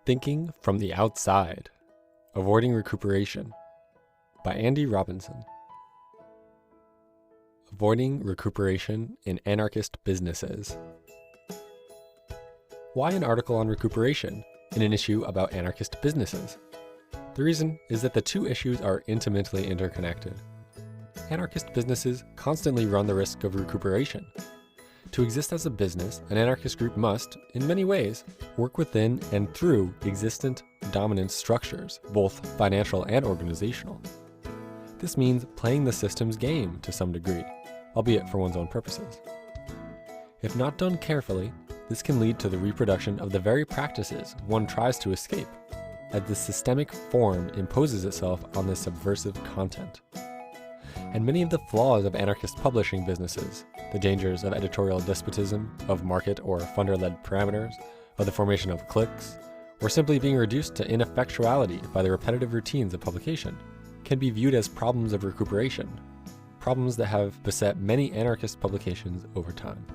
Thinking from the Outside, Avoiding Recuperation by Andy Robinson. Avoiding recuperation in anarchist businesses. Why an article on recuperation in an issue about anarchist businesses? The reason is that the two issues are intimately interconnected. Anarchist businesses constantly run the risk of recuperation. To exist as a business, an anarchist group must, in many ways, work within and through existent dominant structures, both financial and organizational. This means playing the system's game to some degree, albeit for one's own purposes. If not done carefully, this can lead to the reproduction of the very practices one tries to escape, as the systemic form imposes itself on the subversive content. And many of the flaws of anarchist publishing businesses, the dangers of editorial despotism, of market or funder-led parameters, of the formation of cliques, or simply being reduced to ineffectuality by the repetitive routines of publication, can be viewed as problems of recuperation, problems that have beset many anarchist publications over time.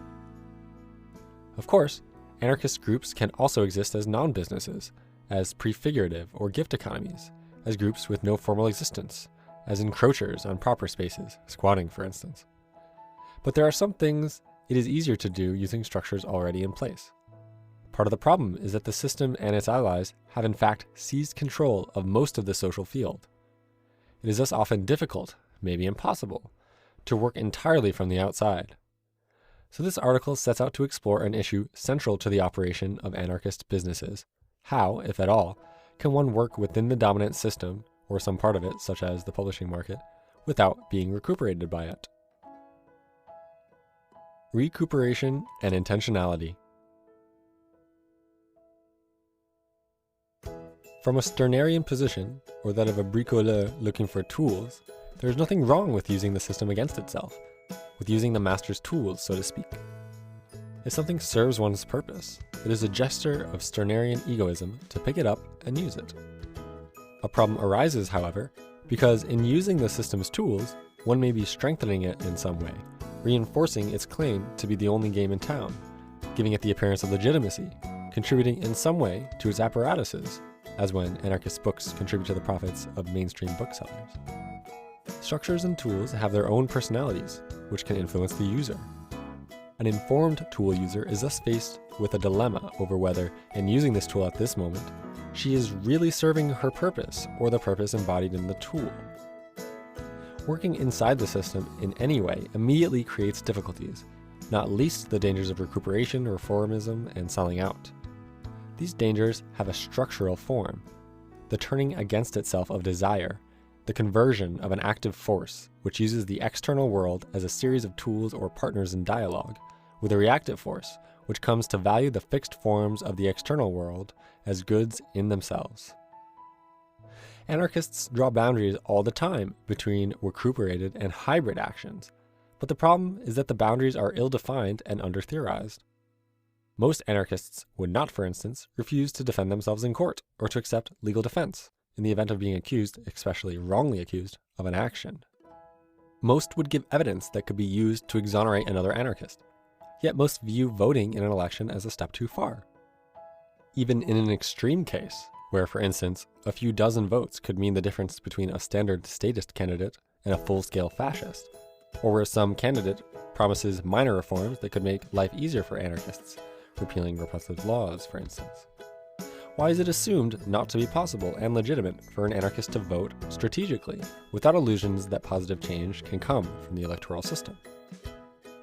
Of course, anarchist groups can also exist as non-businesses, as prefigurative or gift economies, as groups with no formal existence, as encroachers on proper spaces, squatting for instance. But there are some things it is easier to do using structures already in place. Part of the problem is that the system and its allies have in fact seized control of most of the social field. It is thus often difficult, maybe impossible, to work entirely from the outside. So this article sets out to explore an issue central to the operation of anarchist businesses. How, if at all, can one work within the dominant system, or some part of it, such as the publishing market, without being recuperated by it? Recuperation and intentionality. From a Stirnerian position, or that of a bricoleur looking for tools, there is nothing wrong with using the system against itself, with using the master's tools, so to speak. If something serves one's purpose, it is a gesture of Stirnerian egoism to pick it up and use it. A problem arises, however, because in using the system's tools, one may be strengthening it in some way, reinforcing its claim to be the only game in town, giving it the appearance of legitimacy, contributing in some way to its apparatuses, as when anarchist books contribute to the profits of mainstream booksellers. Structures and tools have their own personalities, which can influence the user. An informed tool user is thus faced with a dilemma over whether, in using this tool at this moment, she is really serving her purpose or the purpose embodied in the tool. Working inside the system in any way immediately creates difficulties, not least the dangers of recuperation, reformism, and selling out. These dangers have a structural form, the turning against itself of desire, the conversion of an active force which uses the external world as a series of tools or partners in dialogue, with a reactive force which comes to value the fixed forms of the external world as goods in themselves. Anarchists draw boundaries all the time between recuperated and hybrid actions, but the problem is that the boundaries are ill-defined and under-theorized. Most anarchists would not, for instance, refuse to defend themselves in court or to accept legal defense in the event of being accused, especially wrongly accused, of an action. Most would give evidence that could be used to exonerate another anarchist, yet most view voting in an election as a step too far. Even in an extreme case, where, for instance, a few dozen votes could mean the difference between a standard statist candidate and a full-scale fascist, or where some candidate promises minor reforms that could make life easier for anarchists, repealing repressive laws, for instance. Why is it assumed not to be possible and legitimate for an anarchist to vote strategically, without illusions that positive change can come from the electoral system?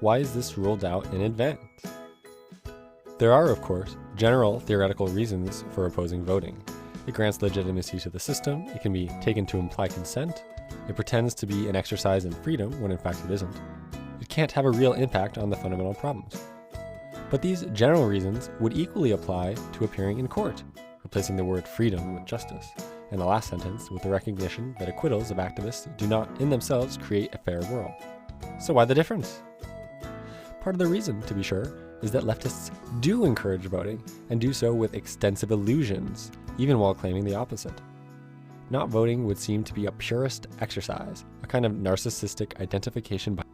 Why is this ruled out in advance? There are, of course, general theoretical reasons for opposing voting. It grants legitimacy to the system, it can be taken to imply consent, it pretends to be an exercise in freedom when in fact it isn't. It can't have a real impact on the fundamental problems. But these general reasons would equally apply to appearing in court, replacing the word freedom with justice, and the last sentence with the recognition that acquittals of activists do not in themselves create a fair world. So why the difference? Part of the reason, to be sure, is that leftists do encourage voting, and do so with extensive illusions, even while claiming the opposite. Not voting would seem to be a purist exercise, a kind of narcissistic identification by